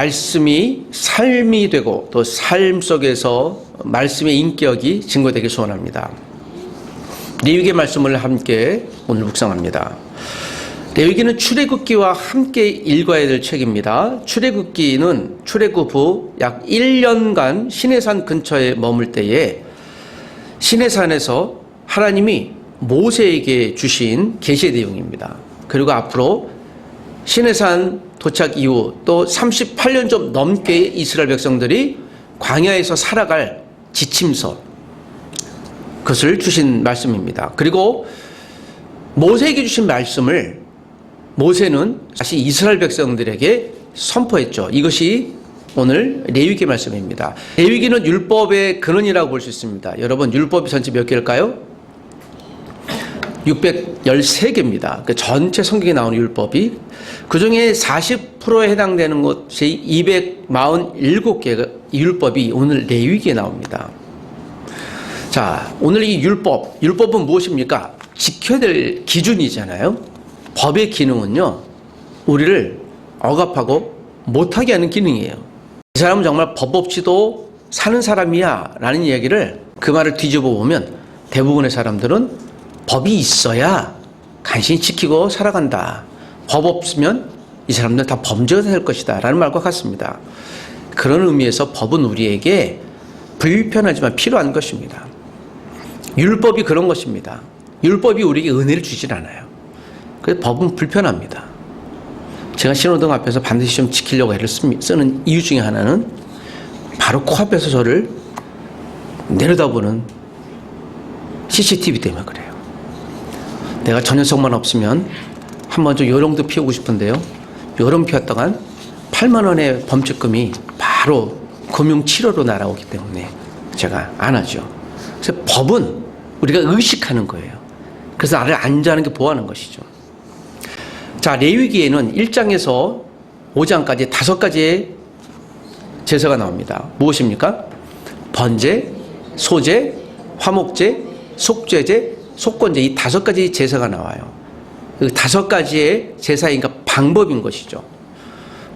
말씀이 삶이 되고 또 삶 속에서 말씀의 인격이 증거되길 소원합니다. 레위기의 말씀을 함께 오늘 묵상합니다. 레위기는 출애굽기와 함께 읽어야 될 책입니다. 출애굽기는 출애굽 후 약 1년간 시내산 근처에 머물 때에 시내산에서 하나님이 모세에게 주신 계시의 내용입니다. 그리고 앞으로 시내산 도착 이후 또 38년 좀 넘게 이스라엘 백성들이 광야에서 살아갈 지침서, 그것을 주신 말씀입니다. 그리고 모세에게 주신 말씀을 모세는 다시 이스라엘 백성들에게 선포했죠. 이것이 오늘 레위기 말씀입니다. 레위기는 율법의 근원이라고 볼 수 있습니다. 여러분, 율법이 전체 몇 개일까요? 613개입니다. 그 전체 성경에 나오는 율법이 그 중에 40%에 해당되는 것이 247개의 율법이 오늘 레위기에 나옵니다. 자, 오늘 이 율법은 무엇입니까? 지켜야 될 기준이잖아요. 법의 기능은요, 우리를 억압하고 못하게 하는 기능이에요. 이 사람은 정말 법 없이도 사는 사람이야 라는 이야기를, 그 말을 뒤집어 보면 대부분의 사람들은 법이 있어야 간신히 지키고 살아간다, 법 없으면 이 사람들은 다 범죄가 될 것이다 라는 말과 같습니다. 그런 의미에서 법은 우리에게 불편하지만 필요한 것입니다. 율법이 그런 것입니다. 율법이 우리에게 은혜를 주질 않아요. 그래서 법은 불편합니다. 제가 신호등 앞에서 반드시 좀 지키려고 애를 쓰는 이유 중에 하나는 바로 코앞에서 저를 내려다보는 CCTV 때문에 그래요. 내가 저 녀석만 없으면 한번 좀 요령도 피우고 싶은데요, 요령 피웠다간 8만 원의 범칙금이 바로 금융치료로 날아오기 때문에 제가 안 하죠. 그래서 법은 우리가 의식하는 거예요. 그래서 나를 안전하게 보호하는 것이죠. 자, 레위기에는 1장에서 5장까지 5가지의 제사가 나옵니다. 무엇입니까? 번제, 소제, 화목제, 속죄제, 속건제, 이 5가지 제사가 나와요. 그 5가지의 제사인 방법인 것이죠.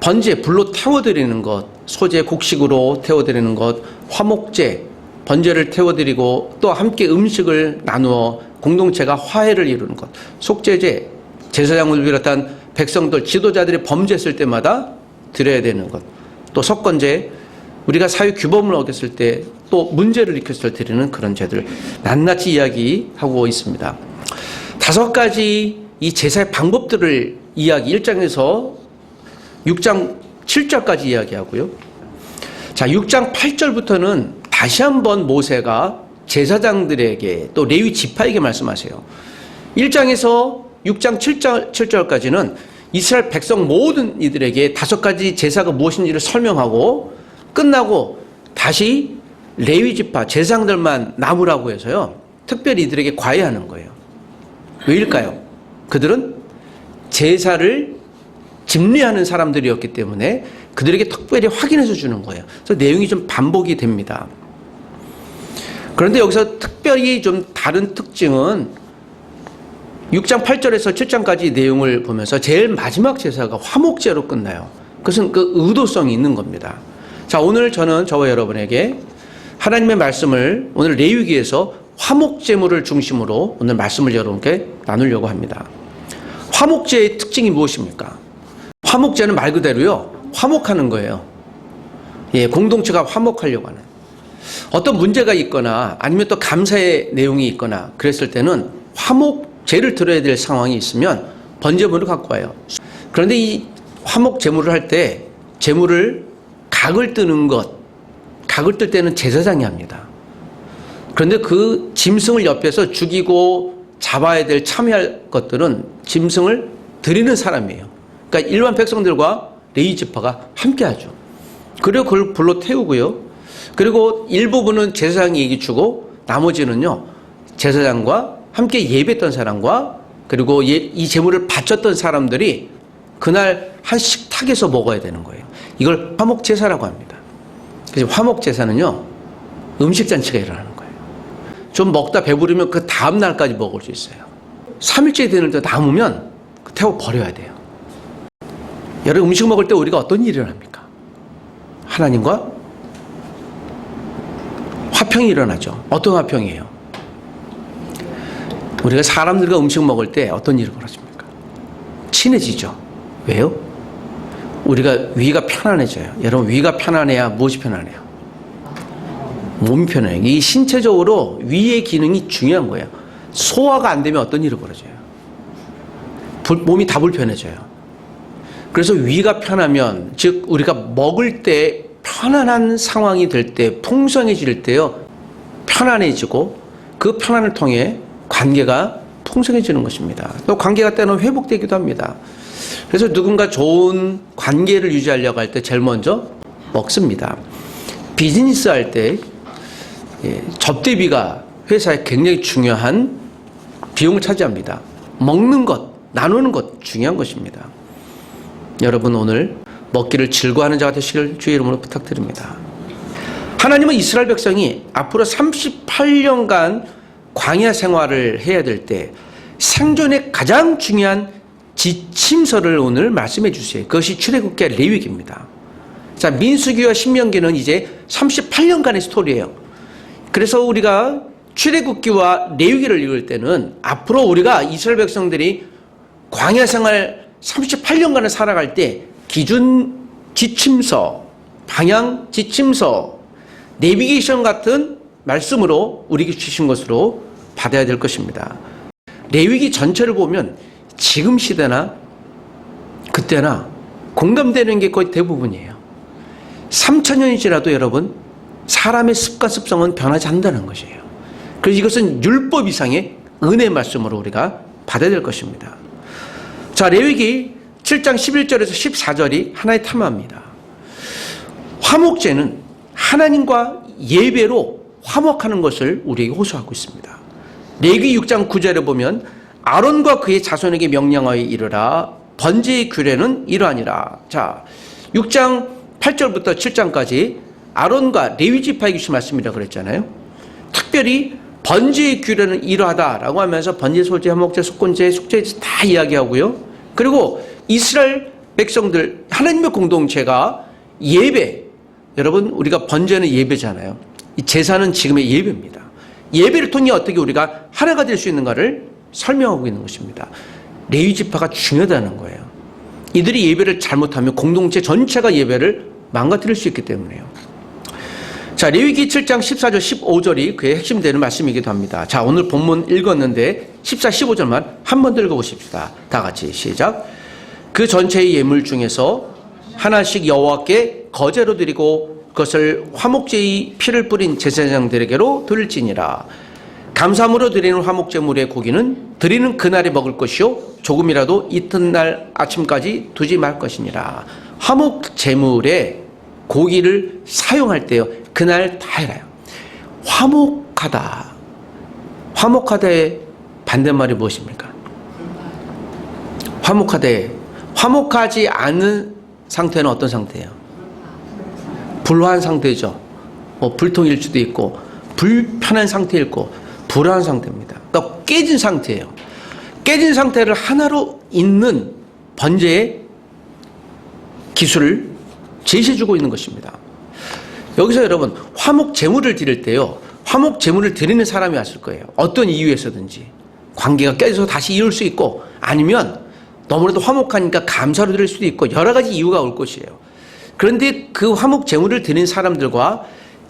번제, 불로 태워드리는 것, 소제, 곡식으로 태워드리는 것, 화목제, 번제를 태워드리고 또 함께 음식을 나누어 공동체가 화해를 이루는 것, 속죄제, 제사장을 비롯한 백성들, 지도자들이 범죄했을 때마다 드려야 되는 것, 또 속건제, 우리가 사회 규범을 어겼을 때 또 문제를 일으켰을 때 드리는 그런 제들 낱낱이 이야기하고 있습니다. 5가지 이 제사의 방법들을 1장에서 6장 7절까지 이야기하고요. 자, 6장 8절부터는 다시 한번 모세가 제사장들에게 또 레위 지파에게 말씀하세요. 1장에서 6장 7절까지는 이스라엘 백성 모든 이들에게 5가지 제사가 무엇인지를 설명하고 끝나고 다시 레위 지파 제사장들만 남으라고 해서요, 특별히 이들에게 과외하는 거예요. 왜일까요? 그들은 제사를 집례하는 사람들이었기 때문에 그들에게 특별히 확인해서 주는 거예요. 그래서 내용이 좀 반복이 됩니다. 그런데 여기서 특별히 좀 다른 특징은 6장 8절에서 7장까지 내용을 보면서 제일 마지막 제사가 화목제로 끝나요. 그것은 그 의도성이 있는 겁니다. 자, 오늘 저는 저와 여러분에게 하나님의 말씀을 오늘 레위기에서 화목제물을 중심으로 오늘 말씀을 여러분께 나누려고 합니다. 화목제의 특징이 무엇입니까? 화목제는 말 그대로요, 화목하는 거예요. 예, 공동체가 화목하려고 하는. 어떤 문제가 있거나 아니면 또 감사의 내용이 있거나 그랬을 때는 화목제를 드려야 될 상황이 있으면 번제물을 갖고 와요. 그런데 이 화목제물을 할 때 제물을 각을 뜨는 것, 각을 뜰 때는 제사장이 합니다. 그런데 그 짐승을 옆에서 죽이고 잡아야 될 참여할 것들은 짐승을 드리는 사람이에요. 그러니까 일반 백성들과 레위 지파가 함께 하죠. 그리고 그걸 불로 태우고요. 그리고 일부분은 제사장에게 주고 나머지는요, 제사장과 함께 예배했던 사람과 그리고 이 제물을 바쳤던 사람들이 그날 한 식탁에서 먹어야 되는 거예요. 이걸 화목제사라고 합니다. 그래서 화목제사는요, 음식잔치가 일어나는 거예요. 좀 먹다 배부르면 그 다음 날까지 먹을 수 있어요. 3일째 되는 데 남으면 태워 버려야 돼요. 여러분, 음식 먹을 때 우리가 어떤 일을 합니까? 하나님과 화평이 일어나죠. 어떤 화평이에요? 우리가 사람들과 음식 먹을 때 어떤 일이 벌어집니까? 친해지죠. 왜요? 우리가 위가 편안해져요. 여러분, 위가 편안해야 무엇이 편안해요? 몸이 편해요. 이 신체적으로 위의 기능이 중요한 거예요. 소화가 안 되면 어떤 일이 벌어져요? 몸이 다 불편해져요. 그래서 위가 편하면, 즉 우리가 먹을 때 편안한 상황이 될 때, 풍성해질 때요, 편안해지고 그 편안을 통해 관계가 풍성해지는 것입니다. 또 관계가 때로는 회복되기도 합니다. 그래서 누군가 좋은 관계를 유지하려고 할 때 제일 먼저 먹습니다. 비즈니스 할 때 접대비가 회사에 굉장히 중요한 비용을 차지합니다. 먹는 것, 나누는 것 중요한 것입니다. 여러분, 오늘 먹기를 즐거워하는 자가 되시길 주의 이름으로 부탁드립니다. 하나님은 이스라엘 백성이 앞으로 38년간 광야 생활을 해야 될 때 생존의 가장 중요한 지침서를 오늘 말씀해 주세요. 그것이 출애굽기와 레위기입니다. 자, 민수기와 신명기는 이제 38년간의 스토리예요. 그래서 우리가 출애굽기와 레위기를 읽을 때는 앞으로 우리가 이스라엘 백성들이 광야 생활 38년간을 살아갈 때 기준 지침서, 방향 지침서, 내비게이션 같은 말씀으로 우리에게 주신 것으로 받아야 될 것입니다. 레위기 전체를 보면 지금 시대나 그때나 공감되는 게 거의 대부분이에요. 3000년이 지나도 여러분, 사람의 습관 습성은 변하지 않는다는 것이에요. 그래서 이것은 율법 이상의 은혜의 말씀으로 우리가 받아야 될 것입니다. 자, 레위기 7장 11절에서 14절이 하나의 테마입니다. 화목제는 하나님과 예배로 화목하는 것을 우리에게 호소하고 있습니다. 레위기 6장 9절에 보면 아론과 그의 자손에게 명령하여 이르라, 번제의 규례는 이러하니라. 자, 6장 8절부터 7장까지 아론과 레위 지파에게 주신 말씀이라고 그랬잖아요. 특별히 번제의 규례는 이러하다라고 하면서 번제, 소제, 화목제, 속건제, 숙제 다 이야기하고요. 그리고 이스라엘 백성들, 하나님의 공동체가 예배, 여러분, 우리가 번제는 예배잖아요. 이 제사는 지금의 예배입니다. 예배를 통해 어떻게 우리가 하나가 될 수 있는가를 설명하고 있는 것입니다. 레위 지파가 중요하다는 거예요. 이들이 예배를 잘못하면 공동체 전체가 예배를 망가뜨릴 수 있기 때문에요. 자, 레위기 7장 14절 15절이 그의 핵심 되는 말씀이기도 합니다. 자, 오늘 본문 읽었는데 14, 15절만 한 번 더 읽어보십시다. 다 같이 시작. 그 전체의 예물 중에서 하나씩 여호와께 거제로 드리고 그것을 화목제의 피를 뿌린 제사장들에게로 드릴지니라. 감사함으로 드리는 화목제물의 고기는 드리는 그날에 먹을 것이요 조금이라도 이튿날 아침까지 두지 말 것이니라. 화목제물의 고기를 사용할 때요, 그날 다 해라요. 화목하다. 화목하다의 반대말이 무엇입니까? 화목하지 않은 상태는 어떤 상태예요? 불화한 상태죠. 불통일 수도 있고 불편한 상태일 거, 불안한 상태입니다. 그러니까 깨진 상태예요. 깨진 상태를 하나로 잇는 번제의 기술을 제시해주고 있는 것입니다. 여기서 여러분, 화목 제물을 드릴 때요, 화목 제물을 드리는 사람이 왔을 거예요. 어떤 이유에서든지 관계가 깨져서 다시 이룰 수 있고, 아니면 너무나도 화목하니까 감사로 드릴 수도 있고, 여러 가지 이유가 올 것이에요. 그런데 그 화목 제물을 드린 사람들과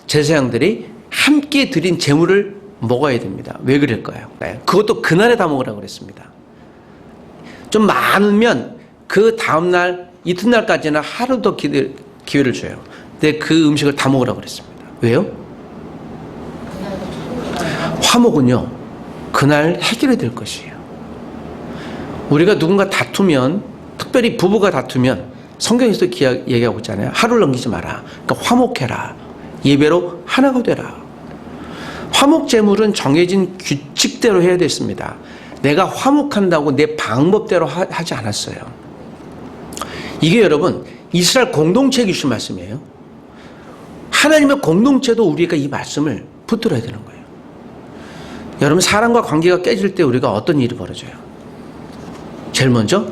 제사장들이 함께 드린 제물을 먹어야 됩니다. 왜 그럴까요? 그것도 그날에 다 먹으라고 그랬습니다. 좀 많으면 그 다음날 이튿날까지는 하루 더 기회를 줘요. 근데 그 음식을 다 먹으라고 그랬습니다. 왜요? 화목은요, 그날 해결이 될 것이에요. 우리가 누군가 다투면, 특별히 부부가 다투면 성경에서도 얘기하고 있잖아요. 하루를 넘기지 마라. 그러니까 화목해라. 예배로 하나가 되라. 화목 제물은 정해진 규칙대로 해야 됐습니다. 내가 화목한다고 내 방법대로 하지 않았어요. 이게 여러분, 이스라엘 공동체에 주신 말씀이에요. 하나님의 공동체도 우리가 이 말씀을 붙들어야 되는 거예요. 여러분, 사람과 관계가 깨질 때 우리가 어떤 일이 벌어져요? 제일 먼저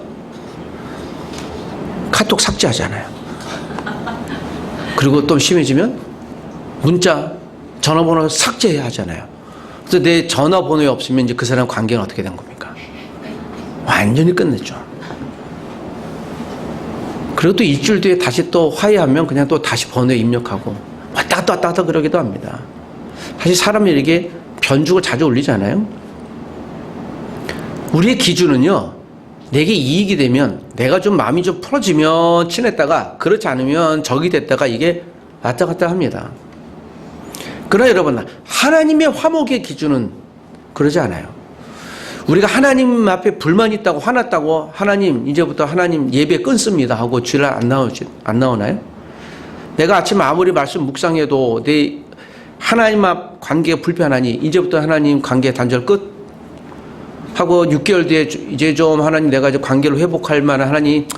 카톡 삭제하잖아요. 그리고 또 심해지면 문자, 전화번호 삭제해야 하잖아요. 그래서 내 전화번호에 없으면 이제 그 사람 관계는 어떻게 된 겁니까? 완전히 끝냈죠. 그리고 또 일주일 뒤에 다시 또 화해하면 그냥 또 다시 번호에 입력하고 왔다 갔다 왔다 갔다 그러기도 합니다. 사실 사람이 이렇게 변죽을 자주 올리잖아요. 우리의 기준은요, 내게 이익이 되면 내가 좀 마음이 좀 풀어지면 친했다가 그렇지 않으면 적이 됐다가 이게 왔다 갔다 합니다. 그러나 여러분, 하나님의 화목의 기준은 그러지 않아요. 우리가 하나님 앞에 불만이 있다고 화났다고 하나님 이제부터 하나님 예배 끊습니다 하고 주일 안 나오나요? 내가 아침 아무리 말씀 묵상해도 내 하나님 앞 관계가 불편하니 이제부터 하나님 관계 단절 끝 하고 6개월 뒤에 이제 좀 하나님 내가 이제 관계를 회복할 만한 하나님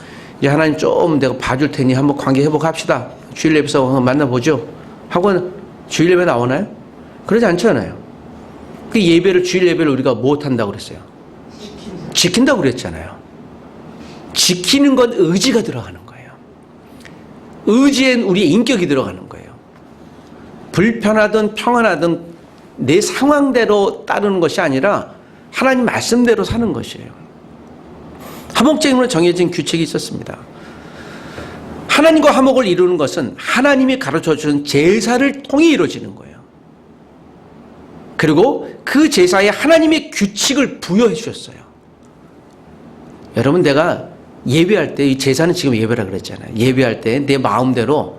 이제 하나님 좀 내가 봐줄 테니 한번 관계 회복합시다. 주일 예배에서 만나보죠. 하고 주일 예배 나오나요? 그러지 않잖아요. 그 예배를 주일 예배를 우리가 못한다고 그랬어요. 지킨다고 그랬잖아요. 지키는 건 의지가 들어가는 거예요. 의지엔 우리의 인격이 들어가는 거예요. 불편하든 평안하든 내 상황대로 따르는 것이 아니라 하나님 말씀대로 사는 것이에요. 화목제물은 정해진 규칙이 있었습니다. 하나님과 화목을 이루는 것은 하나님이 가르쳐준 제사를 통해 이루어지는 거예요. 그리고 그 제사에 하나님의 규칙을 부여해 주셨어요. 여러분, 내가 예배할 때, 이 제사는 지금 예배라 그랬잖아요. 예배할 때 내 마음대로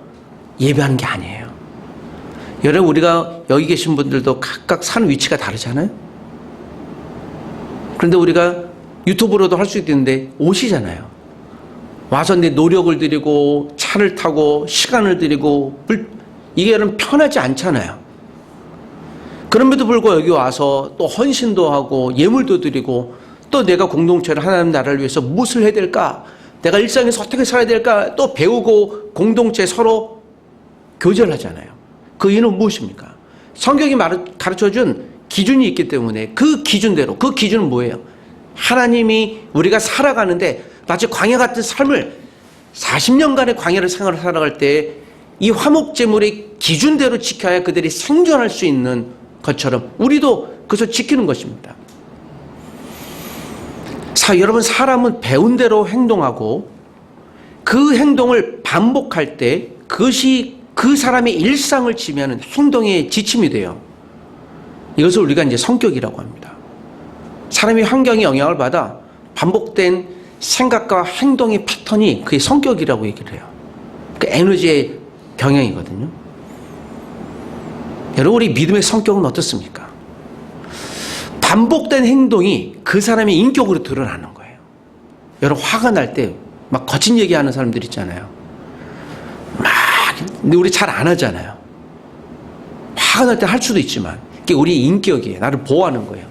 예배하는 게 아니에요. 여러분, 우리가 여기 계신 분들도 각각 사는 위치가 다르잖아요. 그런데 우리가 유튜브로도 할 수 있는데 오시잖아요. 와서 내 노력을 들이고 차를 타고 시간을 들이고 이게 여러분 편하지 않잖아요. 그럼에도 불구하고 여기 와서 또 헌신도 하고 예물도 드리고 또 내가 공동체를 하나님 나라를 위해서 무엇을 해야 될까? 내가 일상에서 어떻게 살아야 될까? 또 배우고 공동체 서로 교제를 하잖아요. 그 이유는 무엇입니까? 성경이 가르쳐준 기준이 있기 때문에 그 기준대로, 그 기준은 뭐예요? 하나님이 우리가 살아가는데 마치 광야 같은 삶을 40년간의 광야를 생활을 살아갈 때 이 화목제물의 기준대로 지켜야 그들이 생존할 수 있는 것처럼 우리도 그것을 지키는 것입니다. 여러분, 사람은 배운 대로 행동하고 그 행동을 반복할 때 그것이 그 사람의 일상을 지면은 행동의 지침이 돼요. 이것을 우리가 이제 성격이라고 합니다. 사람이 환경에 영향을 받아 반복된 생각과 행동의 패턴이 그게 성격이라고 얘기를 해요. 그 에너지의 경향이거든요. 여러분, 우리 믿음의 성격은 어떻습니까? 반복된 행동이 그 사람의 인격으로 드러나는 거예요. 여러분, 화가 날 때 막 거친 얘기하는 사람들 있잖아요. 근데 우리 잘 안 하잖아요. 화가 날 때 할 수도 있지만 그게 우리의 인격이에요. 나를 보호하는 거예요.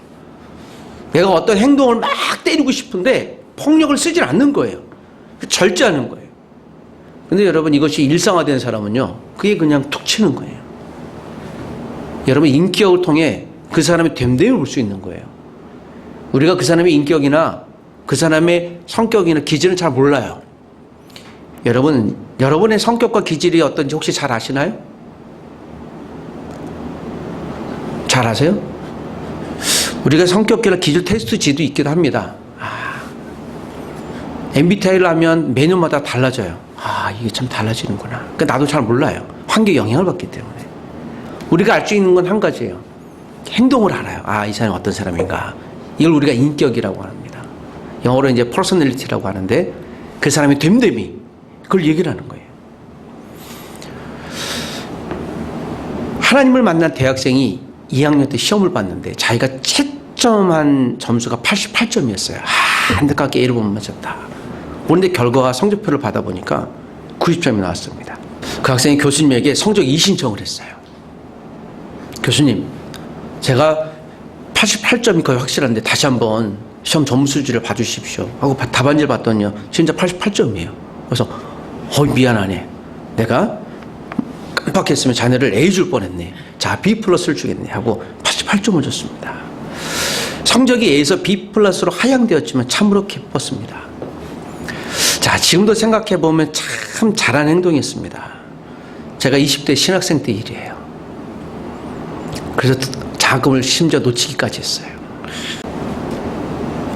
내가 어떤 행동을 막 때리고 싶은데 폭력을 쓰질 않는 거예요. 절제하는 거예요. 근데 여러분, 이것이 일상화된 사람은요, 그게 그냥 툭 치는 거예요. 여러분, 인격을 통해 그 사람의 됨됨을 볼 수 있는 거예요. 우리가 그 사람의 인격이나 그 사람의 성격이나 기질은 잘 몰라요. 여러분의 성격과 기질이 어떤지 혹시 잘 아시나요? 잘 아세요? 우리가 성격이나 기질 테스트지도 있기도 합니다. MBTI를 하면 매년마다 달라져요. 이게 참 달라지는구나. 그러니까 나도 잘 몰라요. 환경에 영향을 받기 때문에. 우리가 알 수 있는 건 한 가지예요. 행동을 알아요. 이 사람이 어떤 사람인가. 이걸 우리가 인격이라고 합니다. 영어로 이제 personality라고 하는데 그 사람의 됨됨이, 그걸 얘기를 하는 거예요. 하나님을 만난 대학생이 2학년 때 시험을 봤는데 자기가 채점한 점수가 88점이었어요. 안타깝게 A를 못 맞췄다. 그런데 결과가 성적표를 받아보니까 90점이 나왔습니다. 그 학생이 교수님에게 성적 이신청을 했어요. 교수님, 제가 88점이 거의 확실한데 다시 한번 시험 점수지를 봐주십시오 하고 답안지를 봤더니요, 진짜 88점이에요. 그래서 미안하네. 내가 깜빡했으면 자네를 A 줄 뻔했네. 자, B 플러스를 주겠네 하고 88점을 줬습니다. 성적이 A에서 B 플러스로 하향되었지만 참으로 기뻤습니다. 자, 지금도 생각해보면 참 잘한 행동이었습니다. 제가 20대 신학생 때 일이에요. 그래서 자금을 심지어 놓치기까지 했어요.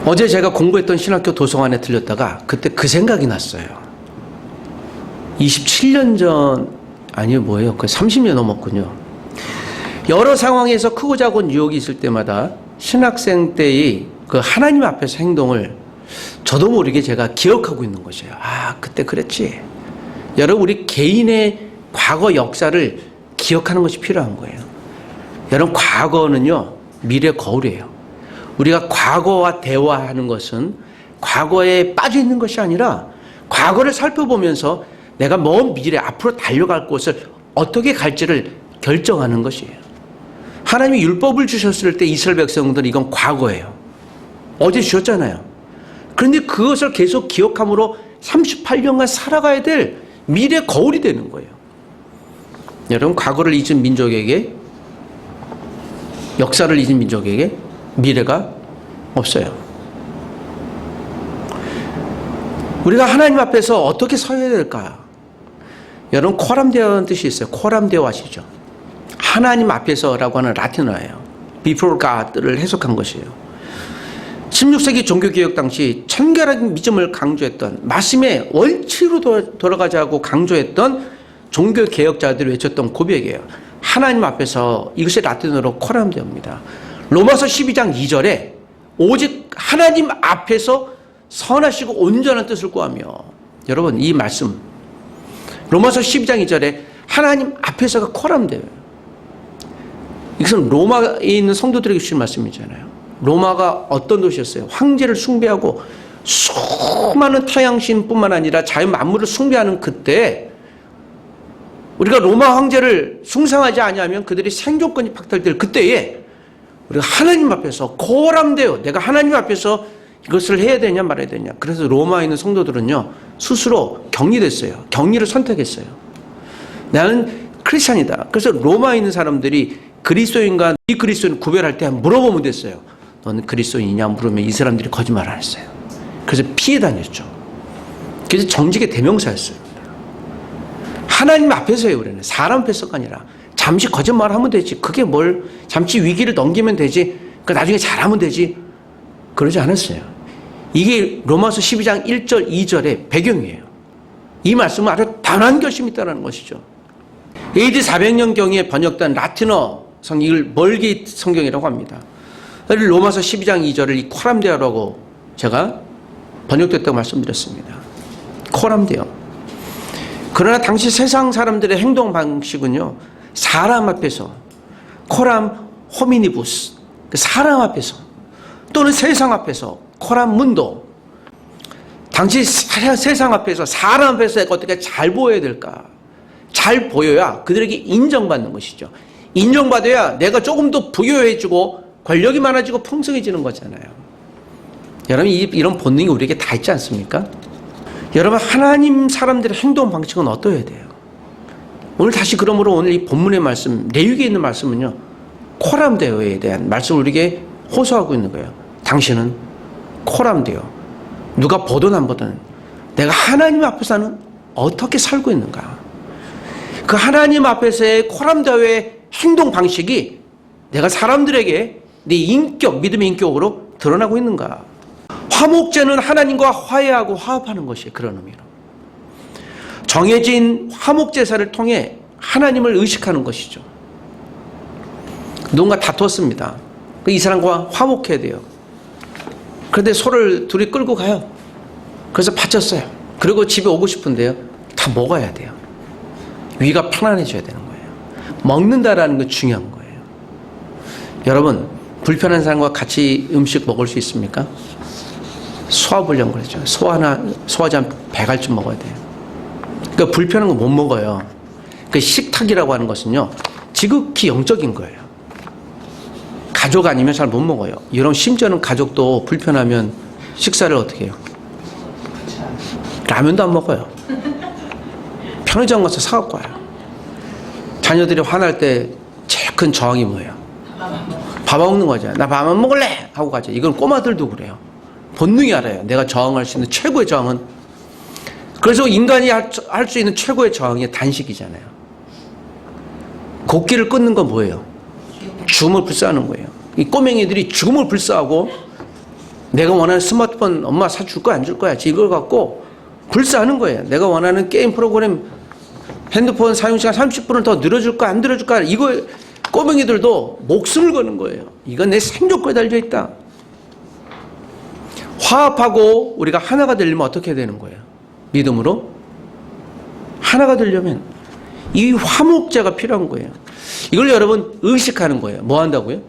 어제 제가 공부했던 신학교 도서관에 들렸다가 그때 그 생각이 났어요. 27년 전, 아니요, 뭐예요? 그 30년 넘었군요. 여러 상황에서 크고 작은 유혹이 있을 때마다 신학생 때의 그 하나님 앞에서 행동을 저도 모르게 제가 기억하고 있는 것이에요. 아, 그때 그랬지. 여러분, 우리 개인의 과거 역사를 기억하는 것이 필요한 거예요. 여러분, 과거는요, 미래 거울이에요. 우리가 과거와 대화하는 것은 과거에 빠져 있는 것이 아니라 과거를 살펴보면서 내가 먼 미래 앞으로 달려갈 곳을 어떻게 갈지를 결정하는 것이에요. 하나님이 율법을 주셨을 때 이스라엘 백성들은 이건 과거예요. 어제 주셨잖아요. 그런데 그것을 계속 기억함으로 38년간 살아가야 될 미래 거울이 되는 거예요. 여러분, 과거를 잊은 민족에게, 역사를 잊은 민족에게 미래가 없어요. 우리가 하나님 앞에서 어떻게 서야 될까? 여러분, 코람데오라는 뜻이 있어요. 코람데오 아시죠? 하나님 앞에서라고 하는 라틴어예요. Before God를 해석한 것이에요. 16세기 종교개혁 당시 청결한 믿음을 강조했던, 말씀의 원칙으로 돌아가자고 강조했던 종교개혁자들이 외쳤던 고백이에요. 하나님 앞에서, 이것이 라틴어로 코람데오입니다. 로마서 12장 2절에 오직 하나님 앞에서 선하시고 온전한 뜻을 구하며, 여러분, 이 말씀 로마서 12장 2절에 하나님 앞에서가 코람데오예요. 이것은 로마에 있는 성도들에게 주신 말씀이잖아요. 로마가 어떤 도시였어요? 황제를 숭배하고 수많은 타양신뿐만 아니라 자연 만물을 숭배하는 그때 우리가 로마 황제를 숭상하지 아니하면 그들의 생존권이 박탈될 그때에 우리가 하나님 앞에서 코람데오, 내가 하나님 앞에서 이것을 해야 되냐 말아야 되냐. 그래서 로마에 있는 성도들은요, 스스로 격리됐어요. 격리를 선택했어요. 나는 크리스찬이다. 그래서 로마에 있는 사람들이 그리스도인과 비그리스도인 구별할 때 물어보면 됐어요. 너는 그리스도인이냐 물으면 이 사람들이 거짓말 안 했어요. 그래서 피해 다녔죠. 그래서 정직의 대명사였어요. 하나님 앞에서요, 우리는. 사람 앞에서가 아니라 잠시 거짓말을 하면 되지. 그게 뭘, 잠시 위기를 넘기면 되지. 그 나중에 잘하면 되지. 그러지 않았어요. 이게 로마서 12장 1절 2절의 배경이에요. 이 말씀은 아주 단호한 결심이 있다는 것이죠. AD 400년경에 번역된 라틴어 성경을 멀게 성경이라고 합니다. 로마서 12장 2절을 이 코람데오라고 제가 번역됐다고 말씀드렸습니다. 코람데오. 그러나 당시 세상 사람들의 행동 방식은요, 사람 앞에서, 코람 호미니부스, 사람 앞에서 또는 세상 앞에서, 코람 문도, 당시 세상 앞에서, 사람 앞에서 어떻게 잘 보여야 될까? 잘 보여야 그들에게 인정받는 것이죠. 인정받아야 내가 조금 더 부유해지고 권력이 많아지고 풍성해지는 거잖아요. 여러분, 이런 본능이 우리에게 다 있지 않습니까? 여러분, 하나님 사람들의 행동 방식은 어떠해야 돼요? 오늘 다시 그러므로 오늘 이 본문의 말씀, 레위기에 있는 말씀은요, 코람데오에 대한 말씀을 우리에게 호소하고 있는 거예요. 당신은 코람데오, 누가 보든 안 보든 내가 하나님 앞에서는 어떻게 살고 있는가? 그 하나님 앞에서의 코람데오의 행동 방식이 내가 사람들에게 내 인격, 믿음의 인격으로 드러나고 있는가? 화목제는 하나님과 화해하고 화합하는 것이에요. 그런 의미로. 정해진 화목제사를 통해 하나님을 의식하는 것이죠. 누군가 다투었습니다. 이 사람과 화목해야 돼요. 그런데 소를 둘이 끌고 가요. 그래서 바쳤어요. 그리고 집에 오고 싶은데요, 다 먹어야 돼요. 위가 편안해져야 되는 거예요. 먹는다라는 건 중요한 거예요. 여러분, 불편한 사람과 같이 음식 먹을 수 있습니까? 소화불량 그랬죠. 소화하지 않으면 배갈증 먹어야 돼요. 그러니까 불편한 거 못 먹어요. 그 식탁이라고 하는 것은요, 지극히 영적인 거예요. 가족 아니면 잘 못 먹어요. 여러분, 심지어는 가족도 불편하면 식사를 어떻게 해요? 라면도 안 먹어요. 편의점 가서 사갖고 와요. 자녀들이 화날 때 제일 큰 저항이 뭐예요? 밥 안 먹는 거죠. 나 밥 안 먹을래! 하고 가죠. 이건 꼬마들도 그래요. 본능이 알아요. 내가 저항할 수 있는 최고의 저항은. 그래서 인간이 할 수 있는 최고의 저항이 단식이잖아요. 곡기를 끊는 건 뭐예요? 죽음을 불사하는 거예요. 이 꼬맹이들이 죽음을 불사하고 내가 원하는 스마트폰 엄마 사줄 거야 안 줄 거야 이걸 갖고 불사하는 거예요. 내가 원하는 게임 프로그램 핸드폰 사용시간 30분을 더 늘어줄 거야 안 늘어줄 거야 이거 꼬맹이들도 목숨을 거는 거예요. 이건 내 생존권에 달려 있다. 화합하고 우리가 하나가 되려면 어떻게 되는 거예요? 믿음으로 하나가 되려면 이 화목제가 필요한 거예요. 이걸 여러분 의식하는 거예요. 뭐 한다고요?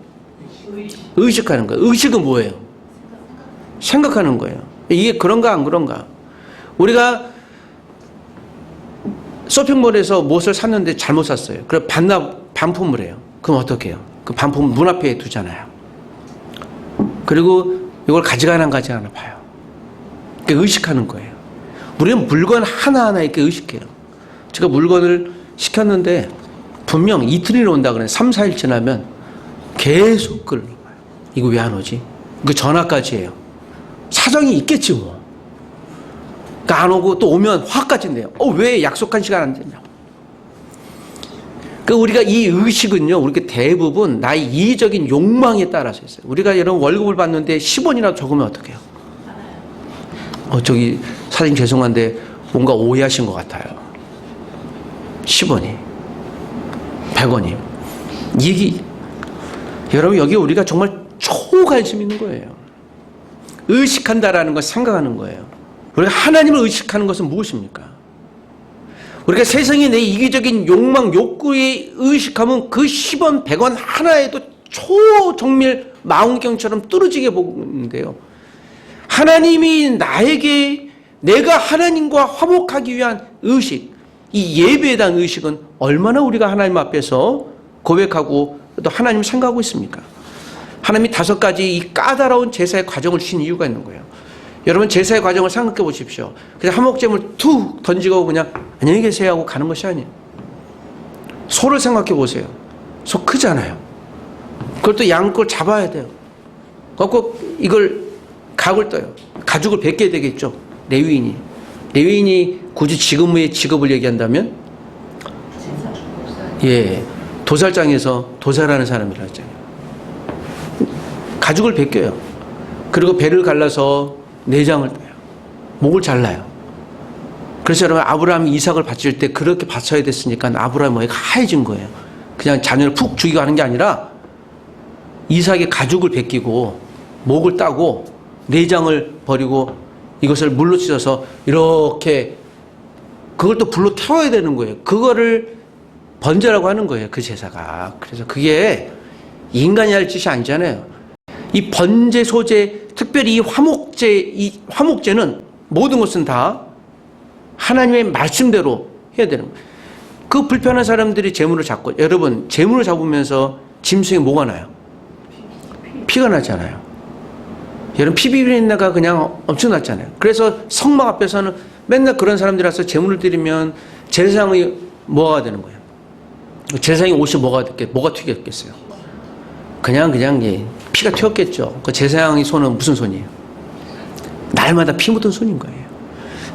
의식하는 거예요. 의식은 뭐예요? 생각하는 거예요. 이게 그런가 안 그런가? 우리가 쇼핑몰에서 무엇을 샀는데 잘못 샀어요. 그래 반품을 해요. 그럼 어떻게 해요? 그 반품 문 앞에 두잖아요. 그리고 이걸 가져가나 봐요. 그러니까 의식하는 거예요. 우리는 물건 하나하나 이렇게 의식해요. 제가 물건을 시켰는데 분명 이틀이나 온다 그래. 3, 4일 지나면 계속 끌어봐요. 이거 왜 안 오지? 그 전화까지 해요. 사정이 있겠지 뭐. 그러니까 안 오고 또 오면 화까지 내요. 왜 약속한 시간 안 되냐고. 그 우리가 이 의식은요, 우리가 대부분 나의 이기적인 욕망에 따라서 있어요. 우리가 여러분 월급을 받는데 10원이라도 적으면 어떡해요? 저기 사장님 죄송한데 뭔가 오해하신 것 같아요. 10원이 100원이 여러분 여기 우리가 정말 초관심 있는 거예요. 의식한다라는 걸 생각하는 거예요. 우리가 하나님을 의식하는 것은 무엇입니까? 우리가 세상에 내 이기적인 욕망, 욕구에 의식하면 그 10원, 100원 하나에도 초정밀 망원경처럼 뚫어지게 보는데요. 하나님이 나에게 내가 하나님과 화목하기 위한 의식, 이 예배에 대한 의식은 얼마나 우리가 하나님 앞에서 고백하고 또 하나님을 생각하고 있습니까? 하나님이 5가지 이 까다로운 제사의 과정을 주신 이유가 있는 거예요. 여러분 제사의 과정을 생각해 보십시오. 그냥 한목잼을 툭 던지고 그냥 안녕히 계세요 하고 가는 것이 아니에요. 소를 생각해 보세요. 소 크잖아요. 그걸 또 양걸 잡아야 돼요. 그래서 이걸 각을 떠요. 가죽을 벗겨야 되겠죠. 레위인이 굳이 지금의 직업을 얘기한다면 도살장에서 도살하는 사람이라 했잖아요. 가죽을 벗겨요. 그리고 배를 갈라서 내장을 떠요. 목을 잘라요. 그래서 여러분 아브라함이 이삭을 바칠 때 그렇게 바쳐야 됐으니까 아브라함이 머리가 하얘진 거예요. 그냥 자녀를 푹 죽이고 하는 게 아니라 이삭의 가죽을 벗기고 목을 따고 내장을 버리고 이것을 물로 찢어서 이렇게 그걸 또 불로 태워야 되는 거예요. 그거를 번제라고 하는 거예요. 그 제사가. 그래서 그게 인간이 할 짓이 아니잖아요. 이 번제 소제, 특별히 이 화목제는 모든 것은 다 하나님의 말씀대로 해야 되는 거예요. 그 불편한 사람들이 재물을 잡고, 여러분 재물을 잡으면서 짐승에 뭐가 나요? 피가 나잖아요. 여러분 피 비린내가 그냥 엄청났잖아요. 그래서 성막 앞에서는 맨날 그런 사람들이 와서 재물을 드리면 제사장이 뭐가 되는 거예요? 제사장이 옷이 뭐가 튀겼겠어요? 그냥 피가 튀었겠죠. 그 제사장의 손은 무슨 손이에요? 날마다 피 묻은 손인 거예요.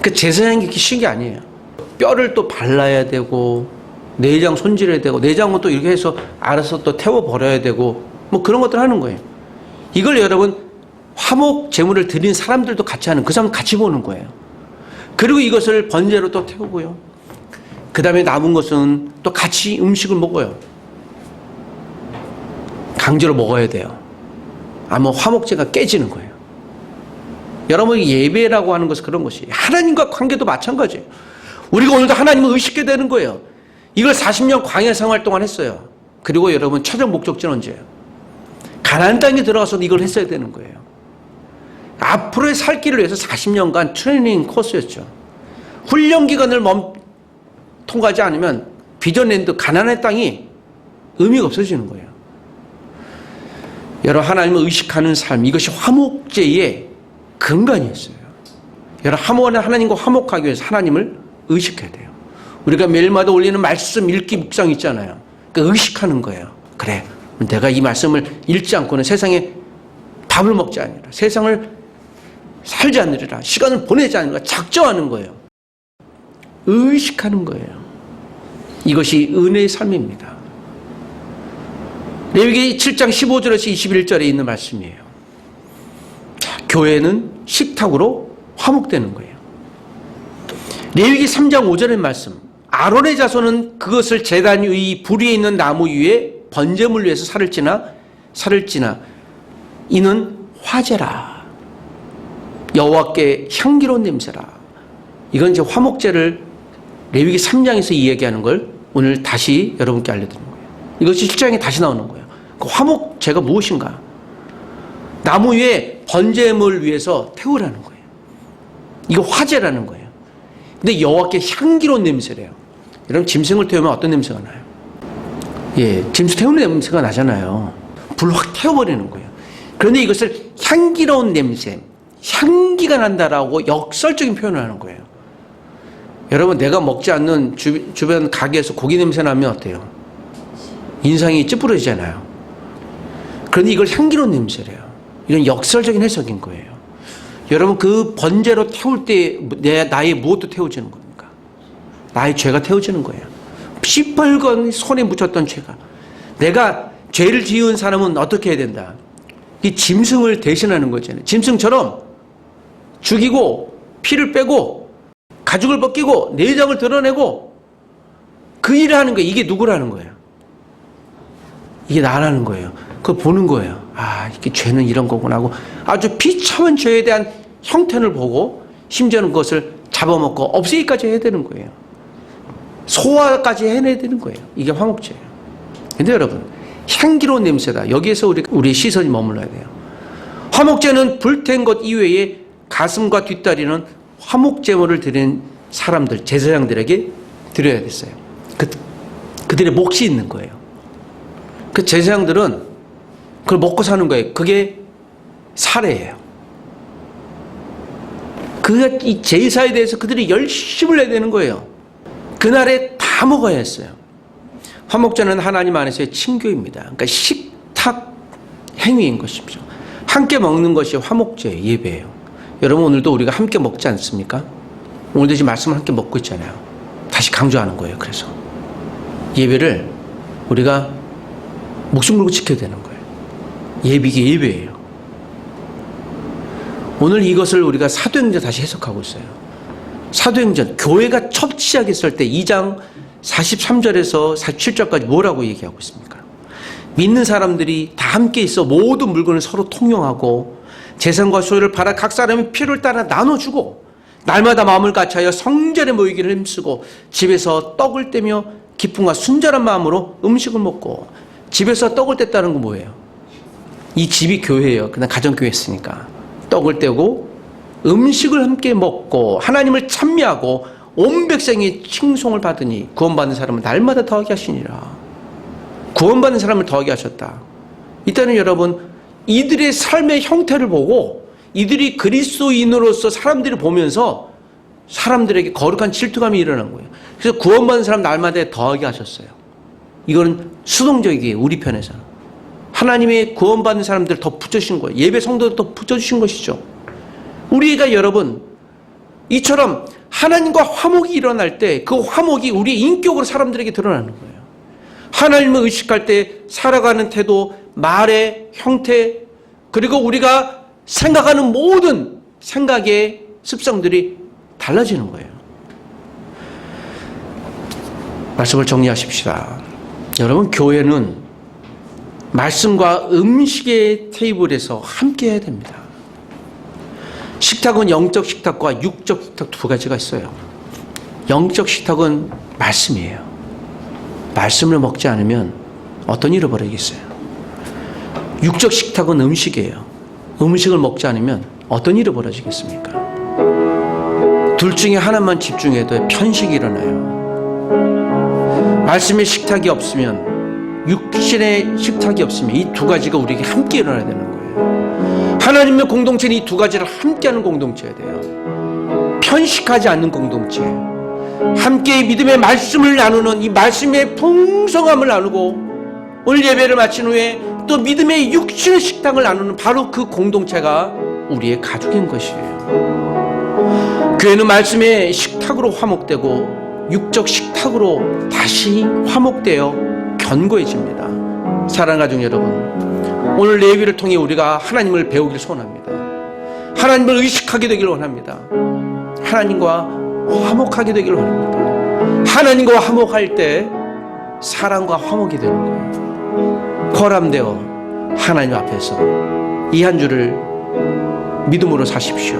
그 제사장이 그렇게 쉬운 게 아니에요. 뼈를 또 발라야 되고 내장 손질해야 되고 내장은 또 이렇게 해서 알아서 또 태워버려야 되고 뭐 그런 것들 하는 거예요. 이걸 여러분 화목 제물을 드린 사람들도 같이 하는 그 사람 같이 보는 거예요. 그리고 이것을 번제로 또 태우고요. 그 다음에 남은 것은 또 같이 음식을 먹어요. 강제로 먹어야 돼요. 아마 화목제가 깨지는 거예요. 여러분 예배라고 하는 것은 그런 것이에요. 하나님과 관계도 마찬가지예요. 우리가 오늘도 하나님을 의식하게 되는 거예요. 이걸 40년 광야 생활 동안 했어요. 그리고 여러분 최종 목적지는 언제예요? 가나안 땅에 들어가서 이걸 했어야 되는 거예요. 앞으로의 살 길을 위해서 40년간 트레이닝 코스였죠. 훈련 기간을 통과하지 않으면 비전랜드 가나안의 땅이 의미가 없어지는 거예요. 여러분 하나님을 의식하는 삶, 이것이 화목제의 근간이었어요. 여러분 하나님과 화목하기 위해서 하나님을 의식해야 돼요. 우리가 매일마다 올리는 말씀 읽기 묵상 있잖아요. 그러니까 의식하는 거예요. 그래, 내가 이 말씀을 읽지 않고는 세상에 밥을 먹지 않으리라, 세상을 살지 않으리라, 시간을 보내지 않으리라 작정하는 거예요. 의식하는 거예요. 이것이 은혜의 삶입니다. 레위기 7장 15절에서 21절에 있는 말씀이에요. 교회는 식탁으로 화목되는 거예요. 레위기 3장 5절의 말씀. 아론의 자손은 그것을 제단 위 불 위에 있는 나무 위에 번제물 위에서 살을 찌나 이는 화제라. 여호와께 향기로운 냄새라. 이건 이제 화목제를 레위기 3장에서 이야기하는 걸 오늘 다시 여러분께 알려드리는 거예요. 이것이 7장에 다시 나오는 거예요. 그 화목제가 무엇인가? 나무 위에 번제물 위에서 태우라는 거예요. 이거 화제라는 거예요. 근데 여호와께 향기로운 냄새래요. 여러분 짐승을 태우면 어떤 냄새가 나요? 예, 짐승 태우는 냄새가 나잖아요. 불 확 태워버리는 거예요. 그런데 이것을 향기로운 냄새, 향기가 난다라고 역설적인 표현을 하는 거예요. 여러분 내가 먹지 않는 주변 가게에서 고기 냄새 나면 어때요? 인상이 찌푸러지잖아요. 그런데 이걸 향기로운 냄새래요. 이건 역설적인 해석인 거예요. 여러분 그 번제로 태울 때 나의 무엇도 태워지는 겁니까? 나의 죄가 태워지는 거예요. 시뻘건 손에 묻혔던 죄가. 내가 죄를 지은 사람은 어떻게 해야 된다? 이 짐승을 대신하는 거잖아요. 짐승처럼 죽이고 피를 빼고 가죽을 벗기고 내장을 드러내고 그 일을 하는 거예요. 이게 누구라는 거예요? 이게 나라는 거예요. 그걸 보는 거예요. 아, 이게 죄는 이런 거구나 하고 아주 비참한 죄에 대한 형태를 보고 심지어는 그것을 잡아먹고 없애기까지 해야 되는 거예요. 소화까지 해내야 되는 거예요. 이게 화목제예요. 근데 여러분, 향기로운 냄새다. 여기에서 우리 시선이 머물러야 돼요. 화목제는 불태운 것 이외에 가슴과 뒷다리는 화목제물을 드리는 사람들, 제사장들에게 드려야 됐어요. 그들의 몫이 있는 거예요. 그 제사장들은 그걸 먹고 사는 거예요. 그게 사례예요. 이 제사에 대해서 그들이 열심을 내야 되는 거예요. 그날에 다 먹어야 했어요. 화목제는 하나님 안에서의 친교입니다. 그러니까 식탁 행위인 것이죠. 함께 먹는 것이 화목제 예배예요. 여러분 오늘도 우리가 함께 먹지 않습니까? 오늘도 지금 말씀을 함께 먹고 있잖아요. 다시 강조하는 거예요. 그래서 예배를 우리가 목숨 걸고 지켜야 되는 거예요. 이게 예배예요. 오늘 이것을 우리가 사도행전 다시 해석하고 있어요. 사도행전 교회가 첫 시작했을 때 2장 43절에서 47절까지 뭐라고 얘기하고 있습니까? 믿는 사람들이 다 함께 있어 모든 물건을 서로 통용하고 재산과 소유를 팔아 각 사람의 필요를 따라 나눠주고 날마다 마음을 같이하여 성전에 모이기를 힘쓰고 집에서 떡을 떼며 기쁨과 순전한 마음으로 음식을 먹고. 집에서 떡을 뗐다는 건 뭐예요? 이 집이 교회예요. 그냥 가정교회였으니까 떡을 떼고 음식을 함께 먹고 하나님을 찬미하고 온 백성이 칭송을 받으니 구원받는 사람은 날마다 더하게 하시니라. 구원받는 사람을 더하게 하셨다. 이때는 여러분 이들의 삶의 형태를 보고 이들이 그리스도인으로서 사람들이 보면서 사람들에게 거룩한 질투감이 일어난 거예요. 그래서 구원받는 사람 날마다 더하게 하셨어요. 이거는 수동적이에요. 우리 편에서 하나님의 구원받는 사람들을 더 붙여주신 거예요. 예배 성도를 더 붙여주신 것이죠. 우리가 여러분 이처럼 하나님과 화목이 일어날 때 그 화목이 우리의 인격으로 사람들에게 드러나는 거예요. 하나님을 의식할 때 살아가는 태도, 말의 형태, 그리고 우리가 생각하는 모든 생각의 습성들이 달라지는 거예요. 말씀을 정리하십시다. 여러분 교회는 말씀과 음식의 테이블에서 함께 해야 됩니다. 식탁은 영적 식탁과 육적 식탁 두 가지가 있어요. 영적 식탁은 말씀이에요. 말씀을 먹지 않으면 어떤 일을 벌이겠어요? 육적 식탁은 음식이에요. 음식을 먹지 않으면 어떤 일이 벌어지겠습니까? 둘 중에 하나만 집중해도 편식이 일어나요. 말씀의 식탁이 없으면 육신의 식탁이 없으면 이 두 가지가 우리에게 함께 일어나야 되는 거예요. 하나님의 공동체는 이 두 가지를 함께하는 공동체여야 돼요. 편식하지 않는 공동체, 함께 믿음의 말씀을 나누는 이 말씀의 풍성함을 나누고 오늘 예배를 마친 후에 또 믿음의 육신의 식탁을 나누는 바로 그 공동체가 우리의 가족인 것이에요. 교회는 말씀의 식탁으로 화목되고 육적 식탁으로 다시 화목되어 견고해집니다. 사랑하는 가족 여러분, 오늘 레위를 통해 우리가 하나님을 배우길 소원합니다. 하나님을 의식하게 되기를 원합니다. 하나님과 화목하게 되기를 원합니다. 하나님과 화목할 때 사랑과 화목이 되는 거예요. 거람되어 하나님 앞에서 이 한 주를 믿음으로 사십시오.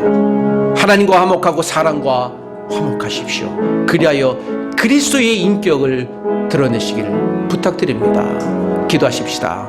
하나님과 화목하고 사랑과 화목하십시오. 그리하여 그리스도의 인격을 드러내시기를 부탁드립니다. 기도하십시다.